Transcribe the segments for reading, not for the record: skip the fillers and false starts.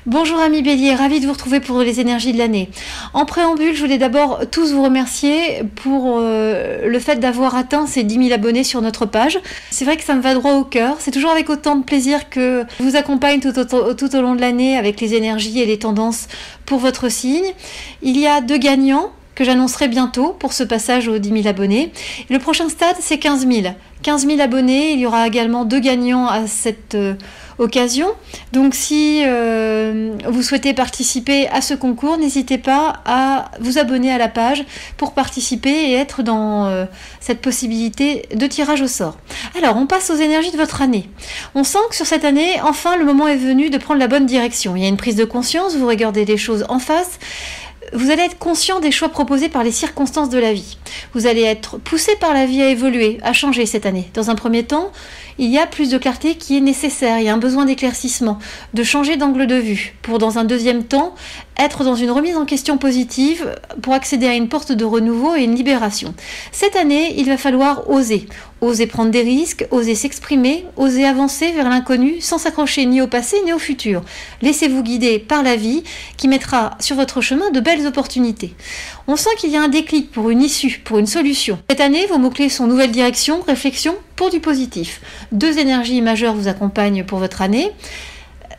Bonjour amis Bélier, ravi de vous retrouver pour les énergies de l'année. En préambule, je voulais d'abord tous vous remercier pour le fait d'avoir atteint ces 10 000 abonnés sur notre page. C'est vrai que ça me va droit au cœur. C'est toujours avec autant de plaisir que je vous accompagne tout au long de l'année avec les énergies et les tendances pour votre signe. Il y a 2 gagnants que j'annoncerai bientôt pour ce passage aux 10 000 abonnés. Le prochain stade, c'est 15 000. 15 000 abonnés, il y aura également 2 gagnants à cette occasion. Donc si vous souhaitez participer à ce concours, n'hésitez pas à vous abonner à la page pour participer et être dans cette possibilité de tirage au sort. Alors, on passe aux énergies de votre année. On sent que sur cette année, enfin, le moment est venu de prendre la bonne direction. Il y a une prise de conscience, vous regardez les choses en face. Vous allez être conscient des choix proposés par les circonstances de la vie. Vous allez être poussé par la vie à évoluer, à changer cette année. Dans un premier temps, il y a plus de clarté qui est nécessaire. Il y a un besoin d'éclaircissement, de changer d'angle de vue. Pour, dans un deuxième temps, être dans une remise en question positive pour accéder à une porte de renouveau et une libération. Cette année, il va falloir oser. Oser prendre des risques, oser s'exprimer, oser avancer vers l'inconnu sans s'accrocher ni au passé ni au futur. Laissez-vous guider par la vie qui mettra sur votre chemin de belles opportunités. On sent qu'il y a un déclic pour une issue, pour une solution. Cette année, vos mots-clés sont nouvelle direction, réflexion pour du positif. 2 énergies majeures vous accompagnent pour votre année,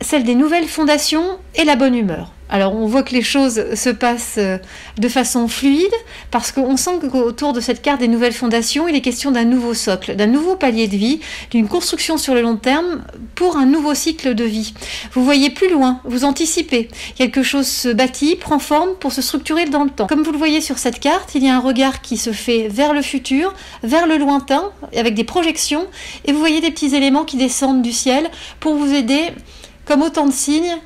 celle des nouvelles fondations et la bonne humeur. Alors on voit que les choses se passent de façon fluide parce qu'on sent qu'autour de cette carte des nouvelles fondations, il est question d'un nouveau socle, d'un nouveau palier de vie, d'une construction sur le long terme pour un nouveau cycle de vie. Vous voyez plus loin, vous anticipez. Quelque chose se bâtit, prend forme pour se structurer dans le temps. Comme vous le voyez sur cette carte, il y a un regard qui se fait vers le futur, vers le lointain, avec des projections, et vous voyez des petits éléments qui descendent du ciel pour vous aider, comme autant de signes,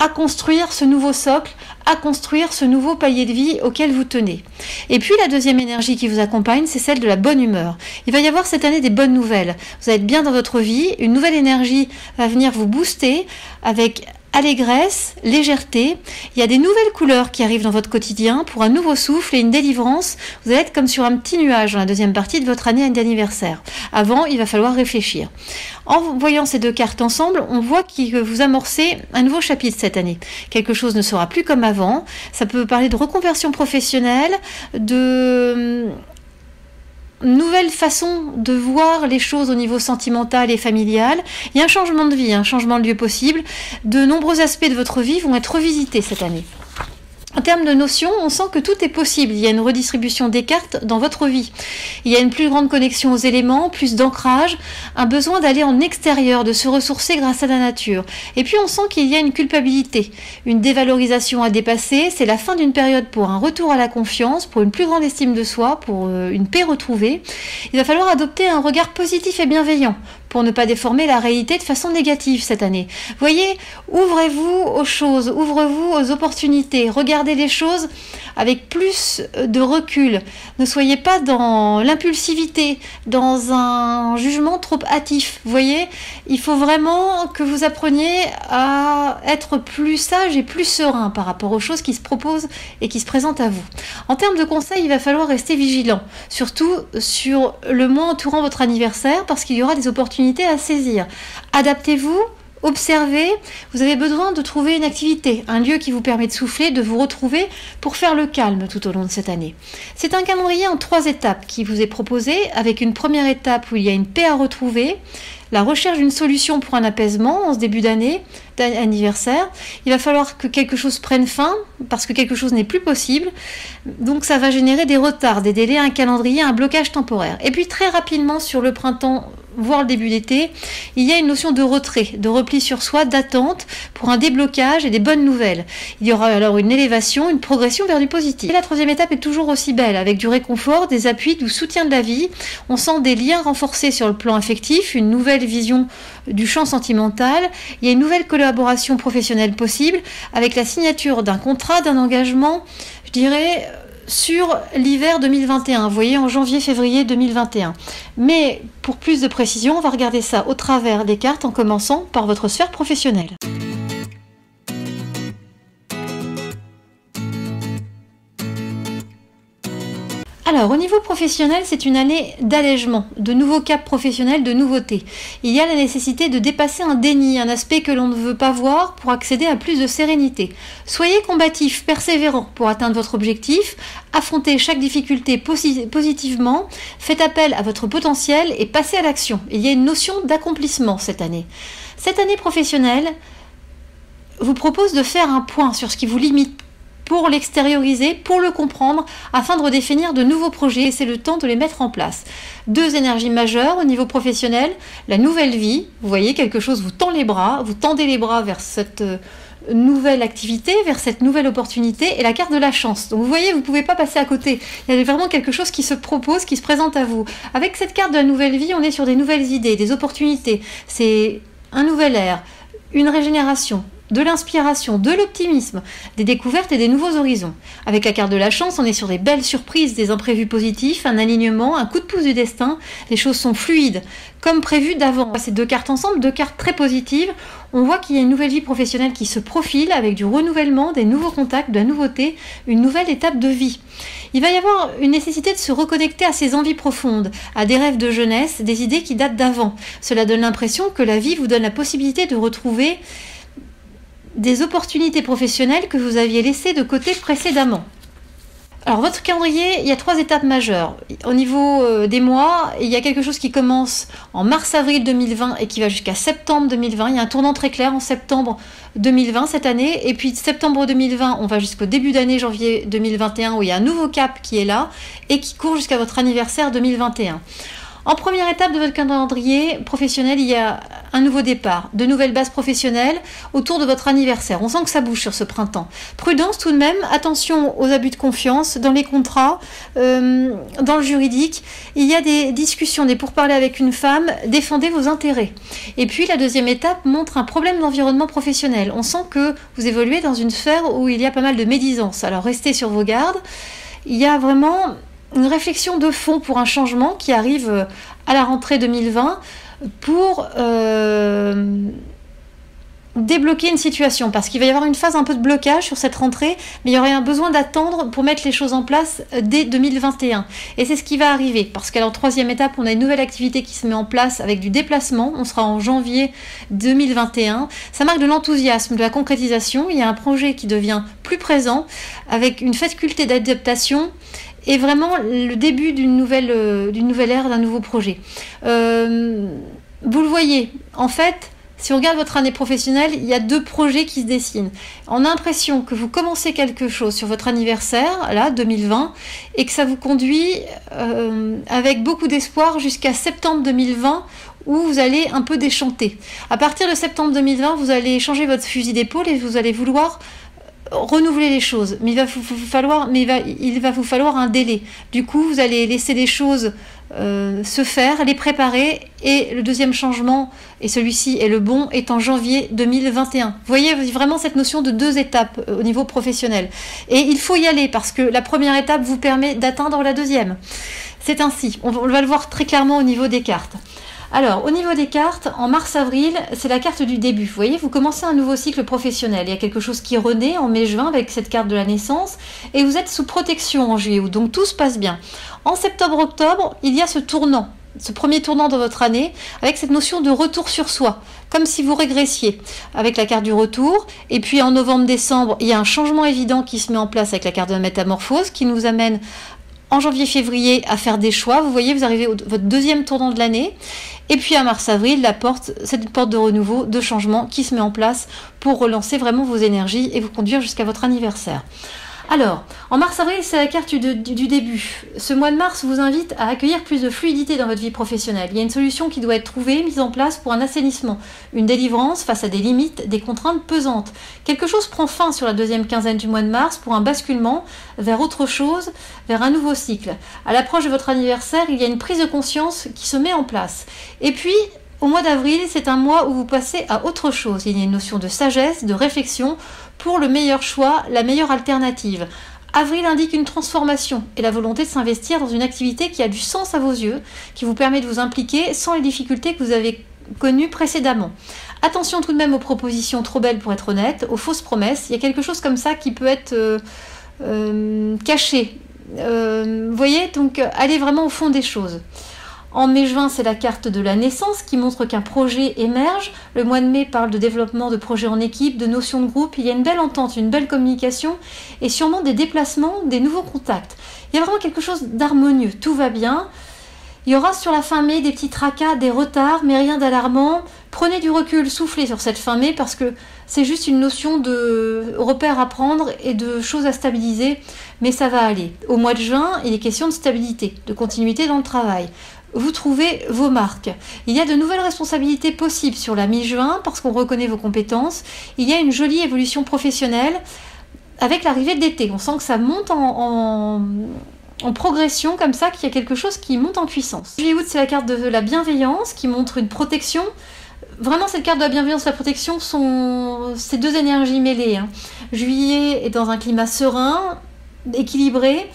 à construire ce nouveau socle, à construire ce nouveau palier de vie auquel vous tenez. Et puis la deuxième énergie qui vous accompagne, c'est celle de la bonne humeur. Il va y avoir cette année des bonnes nouvelles. Vous allez être bien dans votre vie, une nouvelle énergie va venir vous booster avec allégresse, légèreté. Il y a des nouvelles couleurs qui arrivent dans votre quotidien pour un nouveau souffle et une délivrance. Vous allez être comme sur un petit nuage dans la deuxième partie de votre année d'anniversaire. Avant, il va falloir réfléchir. En voyant ces 2 cartes ensemble, on voit que vous amorcez un nouveau chapitre cette année. Quelque chose ne sera plus comme avant. Ça peut parler de reconversion professionnelle, de nouvelle façon de voir les choses au niveau sentimental et familial. Il y a un changement de vie, un changement de lieu possible. De nombreux aspects de votre vie vont être revisités cette année. En termes de notions, on sent que tout est possible. Il y a une redistribution des cartes dans votre vie. Il y a une plus grande connexion aux éléments, plus d'ancrage, un besoin d'aller en extérieur, de se ressourcer grâce à la nature. Et puis on sent qu'il y a une culpabilité, une dévalorisation à dépasser. C'est la fin d'une période pour un retour à la confiance, pour une plus grande estime de soi, pour une paix retrouvée. Il va falloir adopter un regard positif et bienveillant pour ne pas déformer la réalité de façon négative cette année. Voyez, ouvrez-vous aux choses, ouvrez-vous aux opportunités, regardez les choses avec plus de recul. Ne soyez pas dans l'impulsivité, dans un jugement trop hâtif. Voyez, il faut vraiment que vous appreniez à être plus sage et plus serein par rapport aux choses qui se proposent et qui se présentent à vous. En termes de conseils, il va falloir rester vigilant, surtout sur le mois entourant votre anniversaire, parce qu'il y aura des opportunités à saisir. Adaptez-vous, observez, vous avez besoin de trouver une activité, un lieu qui vous permet de souffler, de vous retrouver pour faire le calme tout au long de cette année. C'est un calendrier en 3 étapes qui vous est proposé, avec une première étape où il y a une paix à retrouver, la recherche d'une solution pour un apaisement en ce début d'année, d'anniversaire. Il va falloir que quelque chose prenne fin, parce que quelque chose n'est plus possible. Donc ça va générer des retards, des délais, un calendrier, un blocage temporaire. Et puis très rapidement sur le printemps, voire le début d'été, il y a une notion de retrait, de repli sur soi, d'attente pour un déblocage et des bonnes nouvelles. Il y aura alors une élévation, une progression vers du positif. Et la 3e étape est toujours aussi belle, avec du réconfort, des appuis, du soutien de la vie. On sent des liens renforcés sur le plan affectif, une nouvelle vision du champ sentimental. Il y a une nouvelle collaboration professionnelle possible avec la signature d'un contrat, d'un engagement, je dirais, sur l'hiver 2021, vous voyez, en janvier-février 2021. Mais pour plus de précision, on va regarder ça au travers des cartes en commençant par votre sphère professionnelle. Alors, au niveau professionnel, c'est une année d'allègement, de nouveaux caps professionnels, de nouveautés. Il y a la nécessité de dépasser un déni, un aspect que l'on ne veut pas voir pour accéder à plus de sérénité. Soyez combatif, persévérant pour atteindre votre objectif, affrontez chaque difficulté positivement, faites appel à votre potentiel et passez à l'action. Il y a une notion d'accomplissement cette année. Cette année professionnelle vous propose de faire un point sur ce qui vous limite, pour l'extérioriser, pour le comprendre, afin de redéfinir de nouveaux projets, et c'est le temps de les mettre en place. 2 énergies majeures au niveau professionnel, la nouvelle vie, vous voyez, quelque chose vous tend les bras, vous tendez les bras vers cette nouvelle activité, vers cette nouvelle opportunité, et la carte de la chance. Donc vous voyez, vous ne pouvez pas passer à côté. Il y a vraiment quelque chose qui se propose, qui se présente à vous. Avec cette carte de la nouvelle vie, on est sur des nouvelles idées, des opportunités. C'est un nouvel air, une régénération, de l'inspiration, de l'optimisme, des découvertes et des nouveaux horizons. Avec la carte de la chance, on est sur des belles surprises, des imprévus positifs, un alignement, un coup de pouce du destin. Les choses sont fluides, comme prévu d'avant. Ces 2 cartes ensemble, 2 cartes très positives. On voit qu'il y a une nouvelle vie professionnelle qui se profile avec du renouvellement, des nouveaux contacts, de la nouveauté, une nouvelle étape de vie. Il va y avoir une nécessité de se reconnecter à ses envies profondes, à des rêves de jeunesse, des idées qui datent d'avant. Cela donne l'impression que la vie vous donne la possibilité de retrouver des opportunités professionnelles que vous aviez laissées de côté précédemment. Alors votre calendrier, il y a 3 étapes majeures. Au niveau des mois, il y a quelque chose qui commence en mars-avril 2020 et qui va jusqu'à septembre 2020. Il y a un tournant très clair en septembre 2020 cette année. Et puis septembre 2020, on va jusqu'au début d'année janvier 2021 où il y a un nouveau cap qui est là et qui court jusqu'à votre anniversaire 2021. En première étape de votre calendrier professionnel, il y a un nouveau départ, de nouvelles bases professionnelles autour de votre anniversaire. On sent que ça bouge sur ce printemps. Prudence tout de même, attention aux abus de confiance dans les contrats, dans le juridique. Il y a des discussions, des pourparlers avec une femme, défendez vos intérêts. Et puis la deuxième étape montre un problème d'environnement professionnel. On sent que vous évoluez dans une sphère où il y a pas mal de médisance. Alors restez sur vos gardes. Il y a vraiment une réflexion de fond pour un changement qui arrive à la rentrée 2020 pour débloquer une situation, parce qu'il va y avoir une phase un peu de blocage sur cette rentrée, mais il y aurait un besoin d'attendre pour mettre les choses en place dès 2021. Et c'est ce qui va arriver, parce qu'à la 3e étape, on a une nouvelle activité qui se met en place avec du déplacement. On sera en janvier 2021. Ça marque de l'enthousiasme, de la concrétisation. Il y a un projet qui devient plus présent, avec une faculté d'adaptation et vraiment le début d'une nouvelle ère, d'un nouveau projet. Vous le voyez, en fait, si on regarde votre année professionnelle, il y a 2 projets qui se dessinent. On a l'impression que vous commencez quelque chose sur votre anniversaire, là, 2020, et que ça vous conduit avec beaucoup d'espoir jusqu'à septembre 2020, où vous allez un peu déchanter. À partir de septembre 2020, vous allez changer votre fusil d'épaule et vous allez vouloir renouveler les choses, mais il va vous falloir un délai. Du coup, vous allez laisser les choses se faire, les préparer, et le deuxième changement, et celui-ci est le bon, est en janvier 2021. Vous voyez vraiment cette notion de 2 étapes au niveau professionnel. Et il faut y aller, parce que la première étape vous permet d'atteindre la deuxième. C'est ainsi, on va le voir très clairement au niveau des cartes. Alors, au niveau des cartes, en mars-avril, c'est la carte du début. Vous voyez, vous commencez un nouveau cycle professionnel. Il y a quelque chose qui renaît en mai-juin avec cette carte de la naissance. Et vous êtes sous protection en juillet, donc tout se passe bien. En septembre-octobre, il y a ce tournant, ce premier tournant dans votre année, avec cette notion de retour sur soi, comme si vous régressiez, avec la carte du retour. Et puis en novembre-décembre, il y a un changement évident qui se met en place avec la carte de la métamorphose, qui nous amène en janvier-février à faire des choix. Vous voyez, vous arrivez votre 2e tournant de l'année. Et puis à mars-avril, c'est une porte de renouveau, de changement qui se met en place pour relancer vraiment vos énergies et vous conduire jusqu'à votre anniversaire. Alors, en mars-avril, c'est la carte du début. Ce mois de mars vous invite à accueillir plus de fluidité dans votre vie professionnelle. Il y a une solution qui doit être trouvée, mise en place pour un assainissement, une délivrance face à des limites, des contraintes pesantes. Quelque chose prend fin sur la 2e quinzaine du mois de mars pour un basculement vers autre chose, vers un nouveau cycle. À l'approche de votre anniversaire, il y a une prise de conscience qui se met en place. Et puis, au mois d'avril, c'est un mois où vous passez à autre chose. Il y a une notion de sagesse, de réflexion pour le meilleur choix, la meilleure alternative. Avril indique une transformation et la volonté de s'investir dans une activité qui a du sens à vos yeux, qui vous permet de vous impliquer sans les difficultés que vous avez connues précédemment. Attention tout de même aux propositions trop belles pour être honnête, aux fausses promesses. Il y a quelque chose comme ça qui peut être caché Vous voyez, donc allez vraiment au fond des choses. En mai-juin, c'est la carte de la naissance qui montre qu'un projet émerge. Le mois de mai parle de développement de projets en équipe, de notions de groupe. Il y a une belle entente, une belle communication et sûrement des déplacements, des nouveaux contacts. Il y a vraiment quelque chose d'harmonieux, tout va bien. Il y aura sur la fin mai des petits tracas, des retards, mais rien d'alarmant. Prenez du recul, soufflez sur cette fin mai parce que c'est juste une notion de repères à prendre et de choses à stabiliser, mais ça va aller. Au mois de juin, il est question de stabilité, de continuité dans le travail. Vous trouvez vos marques. Il y a de nouvelles responsabilités possibles sur la mi-juin parce qu'on reconnaît vos compétences. Il y a une jolie évolution professionnelle avec l'arrivée de l'été. On sent que ça monte en progression comme ça, qu'il y a quelque chose qui monte en puissance. Juillet-août, c'est la carte de la bienveillance qui montre une protection. Vraiment, cette carte de la bienveillance et de la protection sont ces deux énergies mêlées. Juillet est dans un climat serein, équilibré.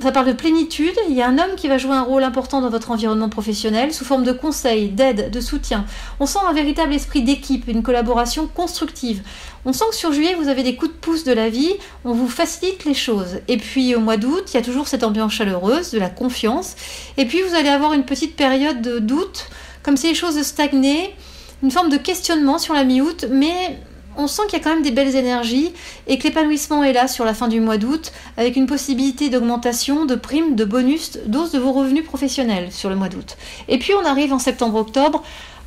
Ça parle de plénitude. Il y a un homme qui va jouer un rôle important dans votre environnement professionnel sous forme de conseil, d'aide, de soutien. On sent un véritable esprit d'équipe, une collaboration constructive. On sent que sur juillet, vous avez des coups de pouce de la vie, on vous facilite les choses. Et puis au mois d'août, il y a toujours cette ambiance chaleureuse, de la confiance. Et puis vous allez avoir une petite période de doute, comme si les choses stagnaient, une forme de questionnement sur la mi-août, mais on sent qu'il y a quand même des belles énergies et que l'épanouissement est là sur la fin du mois d'août avec une possibilité d'augmentation, de primes, de bonus, d'hausse de vos revenus professionnels sur le mois d'août. Et puis on arrive en septembre-octobre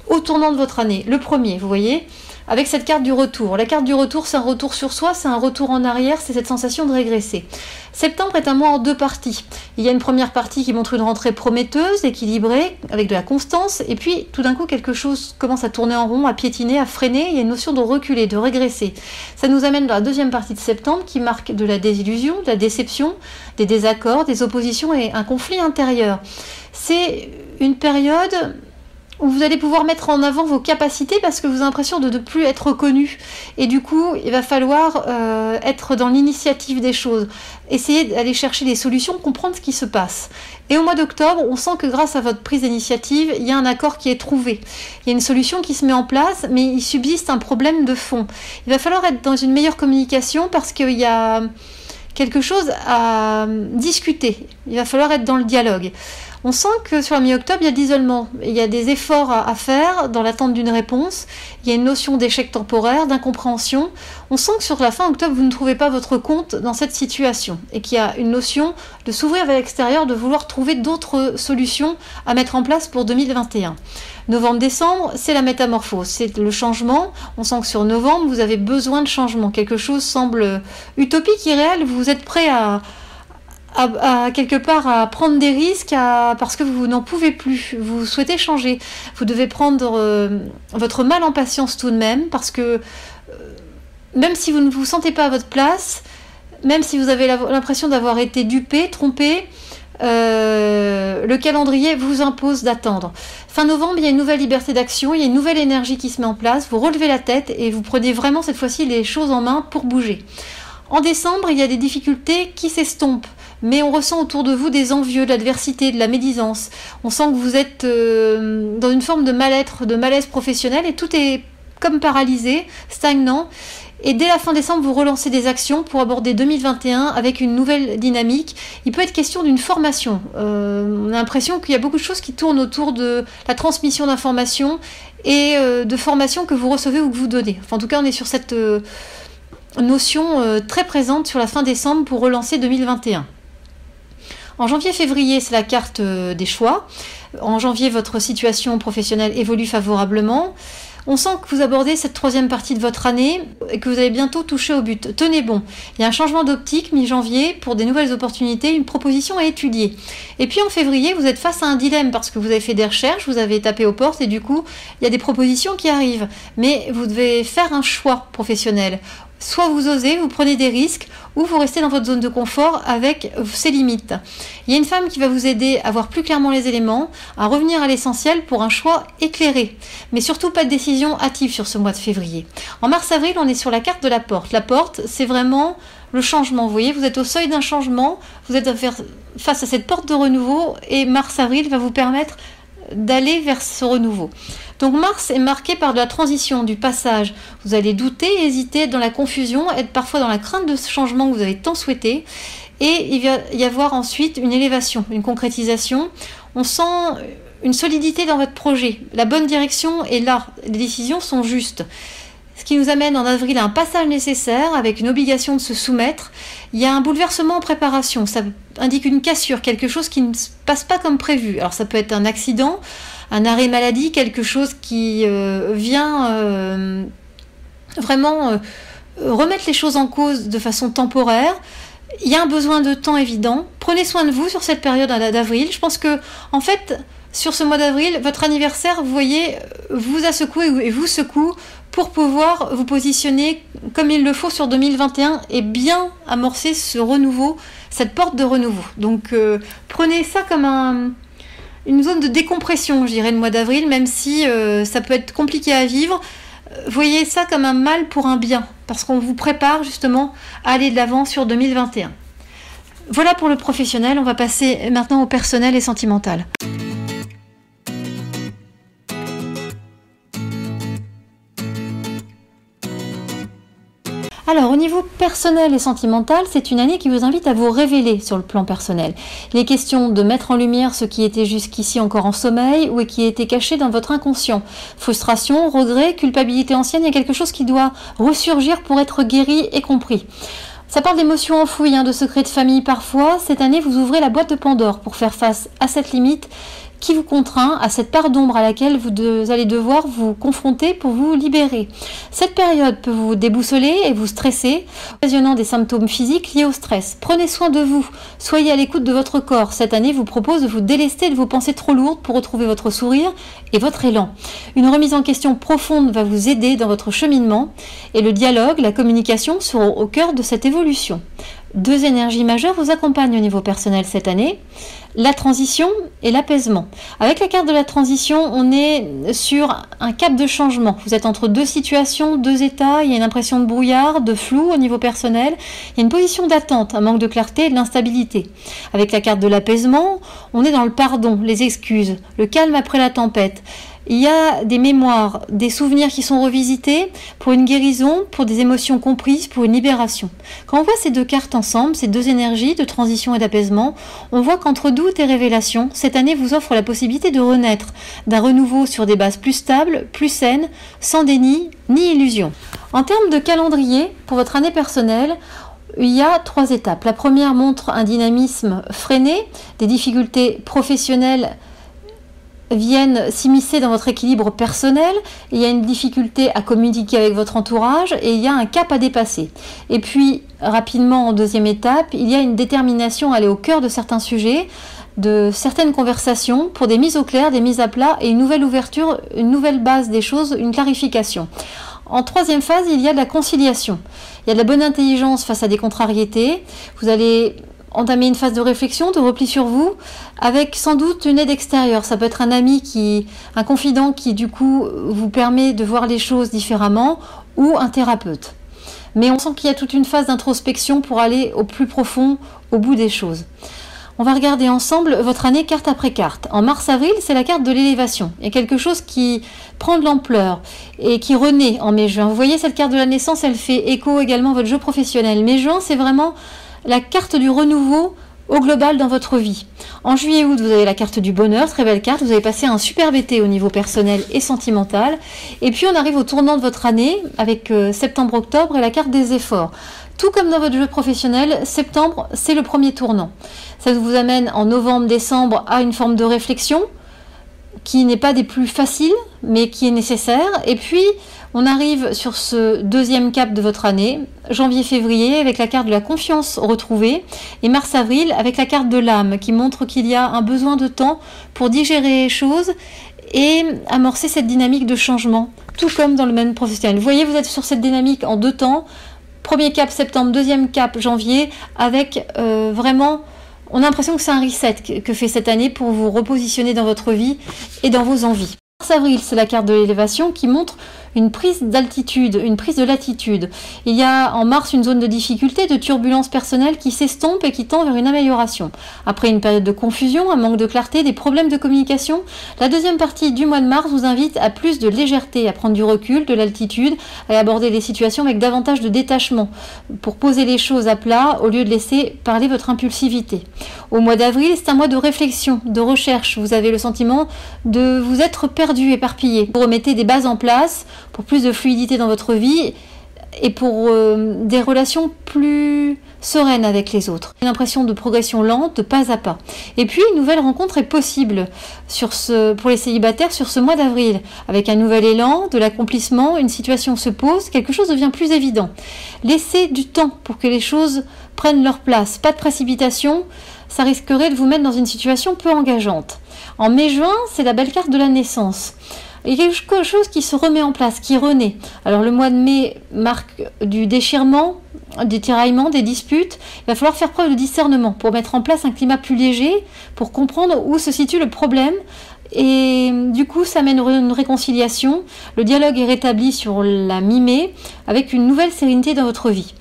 au tournant de votre année, le premier, vous voyez, avec cette carte du retour. La carte du retour, c'est un retour sur soi, c'est un retour en arrière, c'est cette sensation de régresser. Septembre est un mois en deux parties. Il y a une première partie qui montre une rentrée prometteuse, équilibrée, avec de la constance, et puis tout d'un coup quelque chose commence à tourner en rond, à piétiner, à freiner, il y a une notion de reculer, de régresser. Ça nous amène dans la deuxième partie de septembre qui marque de la désillusion, de la déception, des désaccords, des oppositions et un conflit intérieur. C'est une période où vous allez pouvoir mettre en avant vos capacités parce que vous avez l'impression de ne plus être reconnu. Et du coup, il va falloir être dans l'initiative des choses, essayer d'aller chercher des solutions, comprendre ce qui se passe. Et au mois d'octobre, on sent que grâce à votre prise d'initiative, il y a un accord qui est trouvé. Il y a une solution qui se met en place, mais il subsiste un problème de fond. Il va falloir être dans une meilleure communication parce qu'il y a quelque chose à discuter. Il va falloir être dans le dialogue. On sent que sur la mi-octobre, il y a de l'isolement. Il y a des efforts à faire dans l'attente d'une réponse. Il y a une notion d'échec temporaire, d'incompréhension. On sent que sur la fin octobre, vous ne trouvez pas votre compte dans cette situation et qu'il y a une notion de s'ouvrir vers l'extérieur, de vouloir trouver d'autres solutions à mettre en place pour 2021. Novembre-décembre, c'est la métamorphose, c'est le changement. On sent que sur novembre, vous avez besoin de changement. Quelque chose semble utopique, irréel. Vous êtes prêt à quelque part à prendre des risques parce que vous n'en pouvez plus, vous souhaitez changer, vous devez prendre votre mal en patience tout de même parce que même si vous ne vous sentez pas à votre place, même si vous avez l'impression d'avoir été dupé, trompé, le calendrier vous impose d'attendre. Fin novembre, il y a une nouvelle liberté d'action, il y a une nouvelle énergie qui se met en place, vous relevez la tête et vous prenez vraiment cette fois-ci les choses en main pour bouger. En décembre, il y a des difficultés qui s'estompent, mais on ressent autour de vous des envieux, de l'adversité, de la médisance. On sent que vous êtes dans une forme de mal-être, de malaise professionnel et tout est comme paralysé, stagnant. Et dès la fin décembre, vous relancez des actions pour aborder 2021 avec une nouvelle dynamique. Il peut être question d'une formation. On a l'impression qu'il y a beaucoup de choses qui tournent autour de la transmission d'informations et de formations que vous recevez ou que vous donnez. Enfin, en tout cas, on est sur cette notion très présente sur la fin décembre pour relancer 2021. En janvier-février, c'est la carte des choix. En janvier, votre situation professionnelle évolue favorablement. On sent que vous abordez cette troisième partie de votre année et que vous allez bientôt toucher au but. Tenez bon, il y a un changement d'optique mi-janvier pour des nouvelles opportunités, une proposition à étudier. Et puis en février, vous êtes face à un dilemme parce que vous avez fait des recherches, vous avez tapé aux portes et du coup, il y a des propositions qui arrivent. Mais vous devez faire un choix professionnel. Soit vous osez, vous prenez des risques, ou vous restez dans votre zone de confort avec ses limites. Il y a une femme qui va vous aider à voir plus clairement les éléments, à revenir à l'essentiel pour un choix éclairé. Mais surtout pas de décision hâtive sur ce mois de février. En mars-avril, on est sur la carte de la porte. La porte, c'est vraiment le changement. Vous voyez, vous êtes au seuil d'un changement, vous êtes face à cette porte de renouveau, et mars-avril va vous permettre d'aller vers ce renouveau. Donc Mars est marqué par de la transition, du passage. Vous allez douter, hésiter, être dans la confusion, être parfois dans la crainte de ce changement que vous avez tant souhaité. et il va y avoir ensuite une élévation, une concrétisation. On sent une solidité dans votre projet. La bonne direction est là, les décisions sont justes. Ce qui nous amène en avril à un passage nécessaire avec une obligation de se soumettre. Il y a un bouleversement en préparation, ça indique une cassure, quelque chose qui ne se passe pas comme prévu. Alors ça peut être un accident, un arrêt maladie, quelque chose qui vient vraiment remettre les choses en cause de façon temporaire. Il y a un besoin de temps évident. Prenez soin de vous sur cette période d'avril. Je pense que, en fait, sur ce mois d'avril, votre anniversaire, vous voyez, vous a secoué et vous secoue pour pouvoir vous positionner comme il le faut sur 2021 et bien amorcer ce renouveau, cette porte de renouveau. Donc prenez ça comme une zone de décompression, je dirais, le mois d'avril, même si ça peut être compliqué à vivre. Voyez ça comme un mal pour un bien, parce qu'on vous prépare justement à aller de l'avant sur 2021. Voilà pour le professionnel, on va passer maintenant au personnel et sentimental. Alors, au niveau personnel et sentimental, c'est une année qui vous invite à vous révéler sur le plan personnel. Il est question de mettre en lumière ce qui était jusqu'ici encore en sommeil ou qui était caché dans votre inconscient. Frustration, regret, culpabilité ancienne, il y a quelque chose qui doit ressurgir pour être guéri et compris. Ça parle d'émotions enfouies, de secrets de famille parfois. Cette année, vous ouvrez la boîte de Pandore pour faire face à cette limite qui vous contraint, à cette part d'ombre à laquelle vous allez devoir vous confronter pour vous libérer. Cette période peut vous déboussoler et vous stresser, occasionnant des symptômes physiques liés au stress. Prenez soin de vous, soyez à l'écoute de votre corps. Cette année vous propose de vous délester de vos pensées trop lourdes pour retrouver votre sourire et votre élan. Une remise en question profonde va vous aider dans votre cheminement et le dialogue, la communication seront au cœur de cette évolution. Deux énergies majeures vous accompagnent au niveau personnel cette année, la transition et l'apaisement. Avec la carte de la transition, on est sur un cap de changement. Vous êtes entre deux situations, deux états, il y a une impression de brouillard, de flou au niveau personnel, il y a une position d'attente, un manque de clarté et de l'instabilité. Avec la carte de l'apaisement, on est dans le pardon, les excuses, le calme après la tempête. Il y a des mémoires, des souvenirs qui sont revisités pour une guérison, pour des émotions comprises, pour une libération. Quand on voit ces deux cartes ensemble, ces deux énergies de transition et d'apaisement, on voit qu'entre doute et révélation, cette année vous offre la possibilité de renaître, d'un renouveau sur des bases plus stables, plus saines, sans déni ni illusion. En termes de calendrier, pour votre année personnelle, il y a 3 étapes. La première montre un dynamisme freiné, des difficultés professionnelles viennent s'immiscer dans votre équilibre personnel, il y a une difficulté à communiquer avec votre entourage et il y a un cap à dépasser. Et puis, rapidement, en deuxième étape, il y a une détermination à aller au cœur de certains sujets, de certaines conversations pour des mises au clair, des mises à plat et une nouvelle ouverture, une nouvelle base des choses, une clarification. En troisième phase, il y a de la conciliation. Il y a de la bonne intelligence face à des contrariétés. Vous allez entamer une phase de réflexion, de repli sur vous, avec sans doute une aide extérieure. Ça peut être un ami, un confident qui du coup vous permet de voir les choses différemment, ou un thérapeute. Mais on sent qu'il y a toute une phase d'introspection pour aller au plus profond, au bout des choses. On va regarder ensemble votre année carte après carte. En mars-avril, c'est la carte de l'élévation. Il y a quelque chose qui prend de l'ampleur et qui renaît en mai-juin. Vous voyez, cette carte de la naissance, elle fait écho également à votre jeu professionnel. Mai-juin, c'est vraiment la carte du renouveau au global dans votre vie. En juillet-août, vous avez la carte du bonheur, très belle carte. Vous avez passé un superbe été au niveau personnel et sentimental. Et puis, on arrive au tournant de votre année avec septembre-octobre et la carte des efforts. Tout comme dans votre jeu professionnel, septembre, c'est le premier tournant. Ça vous amène en novembre-décembre à une forme de réflexion qui n'est pas des plus faciles, mais qui est nécessaire. Et puis, on arrive sur ce deuxième cap de votre année, janvier-février, avec la carte de la confiance retrouvée, et mars-avril, avec la carte de l'âme, qui montre qu'il y a un besoin de temps pour digérer les choses et amorcer cette dynamique de changement, tout comme dans le domaine professionnel. Vous voyez, vous êtes sur cette dynamique en 2 temps. Premier cap septembre, deuxième cap janvier, avec vraiment, on a l'impression que c'est un reset que fait cette année pour vous repositionner dans votre vie et dans vos envies. Mars-avril, c'est la carte de l'élévation qui montre une prise d'altitude, une prise de latitude. Il y a en mars une zone de difficulté, de turbulence personnelle qui s'estompe et qui tend vers une amélioration. Après une période de confusion, un manque de clarté, des problèmes de communication, la deuxième partie du mois de mars vous invite à plus de légèreté, à prendre du recul, de l'altitude, à aborder les situations avec davantage de détachement, pour poser les choses à plat au lieu de laisser parler votre impulsivité. Au mois d'avril, c'est un mois de réflexion, de recherche. Vous avez le sentiment de vous être perdu, éparpillé. Vous remettez des bases en place pour plus de fluidité dans votre vie et pour des relations plus sereines avec les autres. Une impression de progression lente, de pas à pas. Et puis, une nouvelle rencontre est possible pour les célibataires sur ce mois d'avril. Avec un nouvel élan, de l'accomplissement, une situation se pose, quelque chose devient plus évident. Laissez du temps pour que les choses prennent leur place. Pas de précipitation, ça risquerait de vous mettre dans une situation peu engageante. En mai-juin, c'est la belle carte de la naissance. Il y a quelque chose qui se remet en place, qui renaît. Alors le mois de mai marque du déchirement, des tiraillements, des disputes. Il va falloir faire preuve de discernement pour mettre en place un climat plus léger, pour comprendre où se situe le problème. Et du coup, ça mène une réconciliation. Le dialogue est rétabli sur la mi-mai avec une nouvelle sérénité dans votre vie.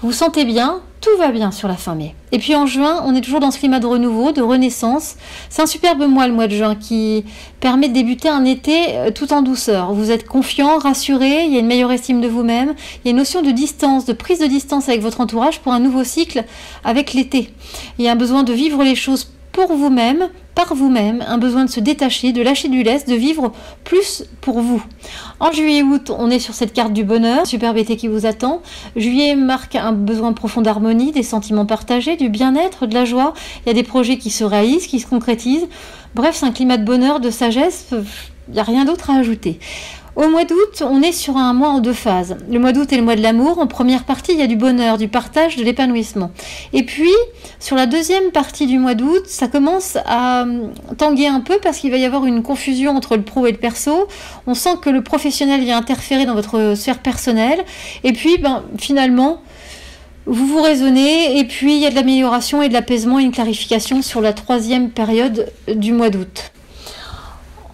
Vous vous sentez bien, tout va bien sur la fin mai. Et puis en juin, on est toujours dans ce climat de renouveau, de renaissance. C'est un superbe mois, le mois de juin, qui permet de débuter un été tout en douceur. Vous êtes confiant, rassuré, il y a une meilleure estime de vous-même, il y a une notion de distance, de prise de distance avec votre entourage pour un nouveau cycle avec l'été. Il y a un besoin de vivre les choses pour vous-même, par vous-même, un besoin de se détacher, de lâcher du lest, de vivre plus pour vous. En juillet-août, on est sur cette carte du bonheur, superbe été qui vous attend. Juillet marque un besoin profond d'harmonie, des sentiments partagés, du bien-être, de la joie. Il y a des projets qui se réalisent, qui se concrétisent. Bref, c'est un climat de bonheur, de sagesse, il n'y a rien d'autre à ajouter. Au mois d'août, on est sur un mois en deux phases. Le mois d'août est le mois de l'amour. En première partie, il y a du bonheur, du partage, de l'épanouissement. Et puis, sur la deuxième partie du mois d'août, ça commence à tanguer un peu parce qu'il va y avoir une confusion entre le pro et le perso. On sent que le professionnel vient interférer dans votre sphère personnelle. Et puis, finalement, vous vous raisonnez. Et puis, il y a de l'amélioration et de l'apaisement et une clarification sur la troisième période du mois d'août.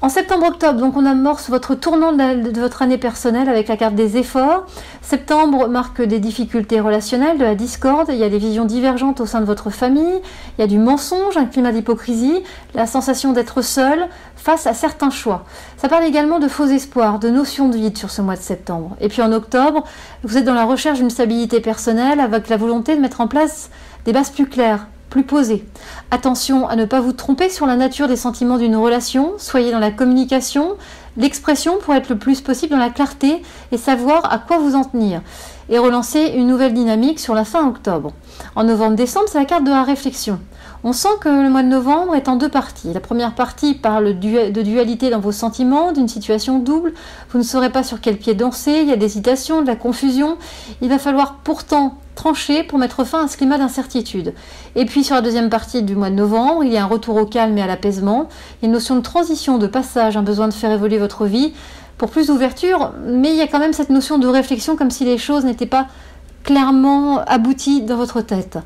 En septembre-octobre, donc on amorce votre tournant de votre année personnelle avec la carte des efforts. Septembre marque des difficultés relationnelles, de la discorde, il y a des visions divergentes au sein de votre famille, il y a du mensonge, un climat d'hypocrisie, la sensation d'être seul face à certains choix. Ça parle également de faux espoirs, de notions de vide sur ce mois de septembre. Et puis en octobre, vous êtes dans la recherche d'une stabilité personnelle avec la volonté de mettre en place des bases plus claires, plus posé. Attention à ne pas vous tromper sur la nature des sentiments d'une relation, soyez dans la communication, l'expression pour être le plus possible dans la clarté et savoir à quoi vous en tenir. Et relancer une nouvelle dynamique sur la fin octobre. En novembre-décembre, c'est la carte de la réflexion. On sent que le mois de novembre est en deux parties. La première partie parle de dualité dans vos sentiments, d'une situation double. Vous ne saurez pas sur quel pied danser, il y a de l'hésitation, de la confusion. Il va falloir pourtant trancher pour mettre fin à ce climat d'incertitude. Et puis sur la deuxième partie du mois de novembre, il y a un retour au calme et à l'apaisement. Il y a une notion de transition, de passage, un besoin de faire évoluer votre vie pour plus d'ouverture, mais il y a quand même cette notion de réflexion comme si les choses n'étaient pas clairement abouti dans votre tête.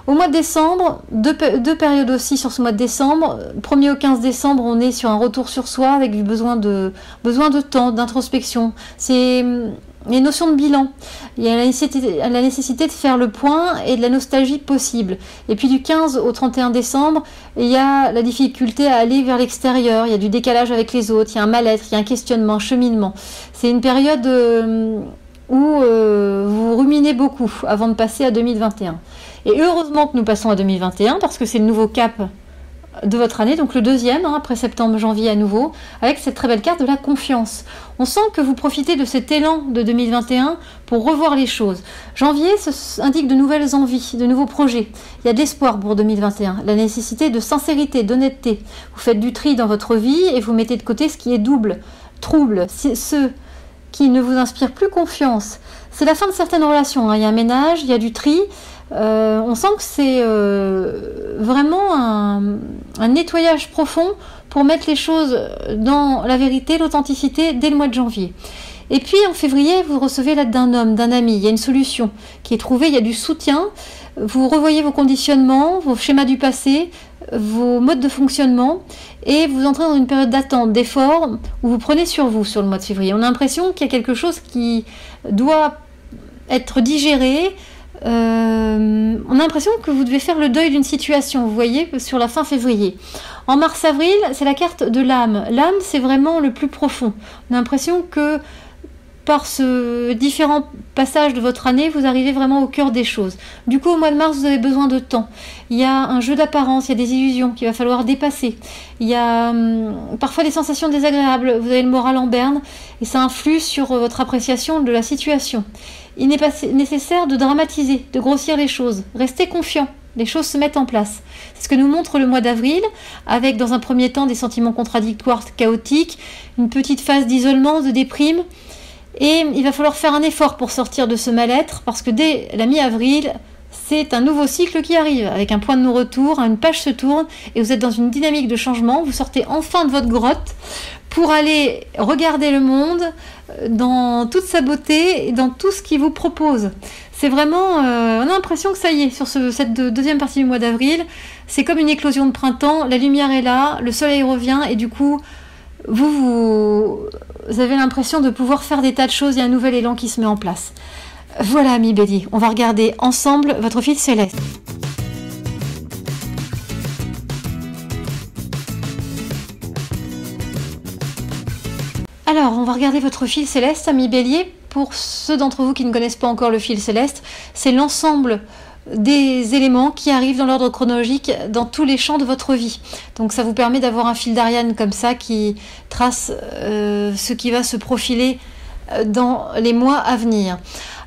Au mois de décembre, deux périodes aussi sur ce mois de décembre. 1er au 15 décembre, on est sur un retour sur soi avec du besoin de temps, d'introspection. C'est les notions de bilan. Il y a la nécessité de faire le point et de la nostalgie possible. Et puis du 15 au 31 décembre, il y a la difficulté à aller vers l'extérieur. Il y a du décalage avec les autres, il y a un mal-être, il y a un questionnement, un cheminement. C'est une période où vous ruminez beaucoup avant de passer à 2021. Et heureusement que nous passons à 2021 parce que c'est le nouveau cap de votre année, donc le deuxième, après septembre, janvier à nouveau, avec cette très belle carte de la confiance. On sent que vous profitez de cet élan de 2021 pour revoir les choses. Janvier indique de nouvelles envies, de nouveaux projets. Il y a de l'espoir pour 2021, la nécessité de sincérité, d'honnêteté. Vous faites du tri dans votre vie et vous mettez de côté ce qui est double, trouble, ceux qui ne vous inspirent plus confiance. C'est la fin de certaines relations, il y a un ménage, il y a du tri. On sent que c'est vraiment un nettoyage profond pour mettre les choses dans la vérité, l'authenticité dès le mois de janvier. Et puis en février, vous recevez l'aide d'un homme, d'un ami. Il y a une solution qui est trouvée, il y a du soutien. Vous revoyez vos conditionnements, vos schémas du passé, vos modes de fonctionnement. et vous entrez dans une période d'attente, d'effort, où vous prenez sur vous sur le mois de février. On a l'impression qu'il y a quelque chose qui doit être digéré. On a l'impression que vous devez faire le deuil d'une situation, vous voyez, sur la fin février. En mars-avril, c'est la carte de l'âme. L'âme, c'est vraiment le plus profond. On a l'impression que par ce différent passage de votre année, vous arrivez vraiment au cœur des choses. Du coup, au mois de mars, vous avez besoin de temps. Il y a un jeu d'apparence, il y a des illusions qu'il va falloir dépasser. Il y a parfois des sensations désagréables. Vous avez le moral en berne et ça influe sur votre appréciation de la situation. Il n'est pas nécessaire de dramatiser, de grossir les choses. Restez confiant. Les choses se mettent en place. C'est ce que nous montre le mois d'avril, avec dans un premier temps des sentiments contradictoires, chaotiques, une petite phase d'isolement, de déprime. Et il va falloir faire un effort pour sortir de ce mal-être, parce que dès la mi-avril, c'est un nouveau cycle qui arrive, avec un point de non-retour, une page se tourne, et vous êtes dans une dynamique de changement, vous sortez enfin de votre grotte pour aller regarder le monde dans toute sa beauté et dans tout ce qu'il vous propose. C'est vraiment, on a l'impression que ça y est, sur cette deuxième partie du mois d'avril, c'est comme une éclosion de printemps, la lumière est là, le soleil revient, et du coup, vous avez l'impression de pouvoir faire des tas de choses, il y a un nouvel élan qui se met en place. Voilà, ami Bélier, on va regarder ensemble votre fil céleste. Alors, on va regarder votre fil céleste, ami Bélier. Pour ceux d'entre vous qui ne connaissent pas encore le fil céleste, c'est l'ensemble des éléments qui arrivent dans l'ordre chronologique dans tous les champs de votre vie. Donc ça vous permet d'avoir un fil d'Ariane comme ça qui trace ce qui va se profiler dans les mois à venir.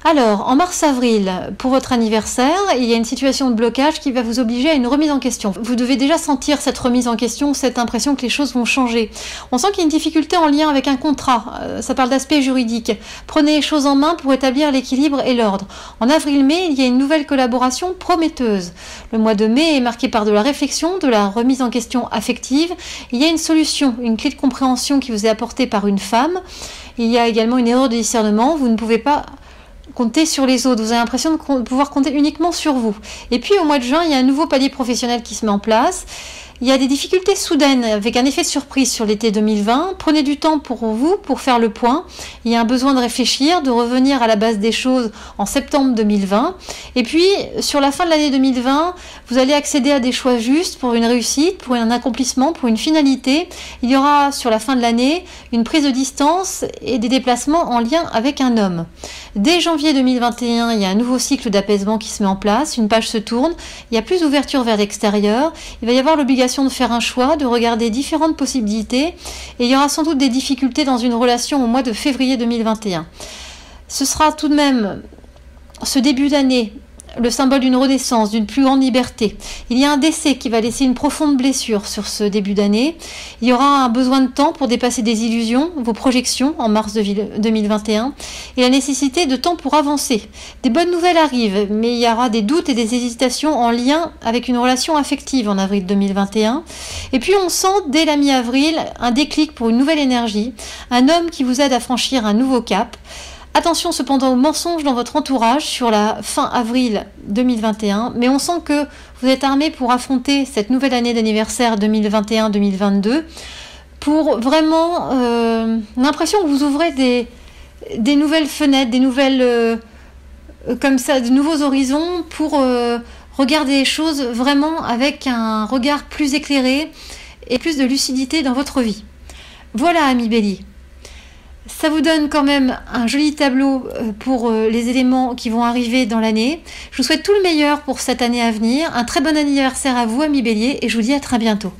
Alors, en mars-avril, pour votre anniversaire, il y a une situation de blocage qui va vous obliger à une remise en question. Vous devez déjà sentir cette remise en question, cette impression que les choses vont changer. On sent qu'il y a une difficulté en lien avec un contrat. Ça parle d'aspect juridique. Prenez les choses en main pour établir l'équilibre et l'ordre. En avril-mai, il y a une nouvelle collaboration prometteuse. Le mois de mai est marqué par de la réflexion, de la remise en question affective. Il y a une solution, une clé de compréhension qui vous est apportée par une femme. Il y a également une erreur de discernement. Vous ne pouvez pas compter sur les autres, vous avez l'impression de pouvoir compter uniquement sur vous. Et puis au mois de juin, il y a un nouveau palier professionnel qui se met en place. Il y a des difficultés soudaines avec un effet de surprise sur l'été 2020. Prenez du temps pour vous, pour faire le point. Il y a un besoin de réfléchir, de revenir à la base des choses en septembre 2020. Et puis, sur la fin de l'année 2020, vous allez accéder à des choix justes pour une réussite, pour un accomplissement, pour une finalité. Il y aura, sur la fin de l'année, une prise de distance et des déplacements en lien avec un homme. Dès janvier 2021, il y a un nouveau cycle d'apaisement qui se met en place. Une page se tourne. Il y a plus d'ouverture vers l'extérieur. Il va y avoir l'obligation de faire un choix, de regarder différentes possibilités, et il y aura sans doute des difficultés dans une relation au mois de février 2021. Ce sera tout de même ce début d'année le symbole d'une renaissance, d'une plus grande liberté. Il y a un décès qui va laisser une profonde blessure sur ce début d'année. Il y aura un besoin de temps pour dépasser des illusions, vos projections en mars 2021, et la nécessité de temps pour avancer. Des bonnes nouvelles arrivent, mais il y aura des doutes et des hésitations en lien avec une relation affective en avril 2021. Et puis on sent dès la mi-avril un déclic pour une nouvelle énergie, un homme qui vous aide à franchir un nouveau cap. Attention cependant aux mensonges dans votre entourage sur la fin avril 2021, mais on sent que vous êtes armé pour affronter cette nouvelle année d'anniversaire 2021-2022 pour vraiment l'impression que vous ouvrez des nouvelles fenêtres, des nouvelles comme ça, de nouveaux horizons pour regarder les choses vraiment avec un regard plus éclairé et plus de lucidité dans votre vie. Voilà, ami Bélier. Ça vous donne quand même un joli tableau pour les éléments qui vont arriver dans l'année. Je vous souhaite tout le meilleur pour cette année à venir. Un très bon anniversaire à vous, ami Bélier, et je vous dis à très bientôt.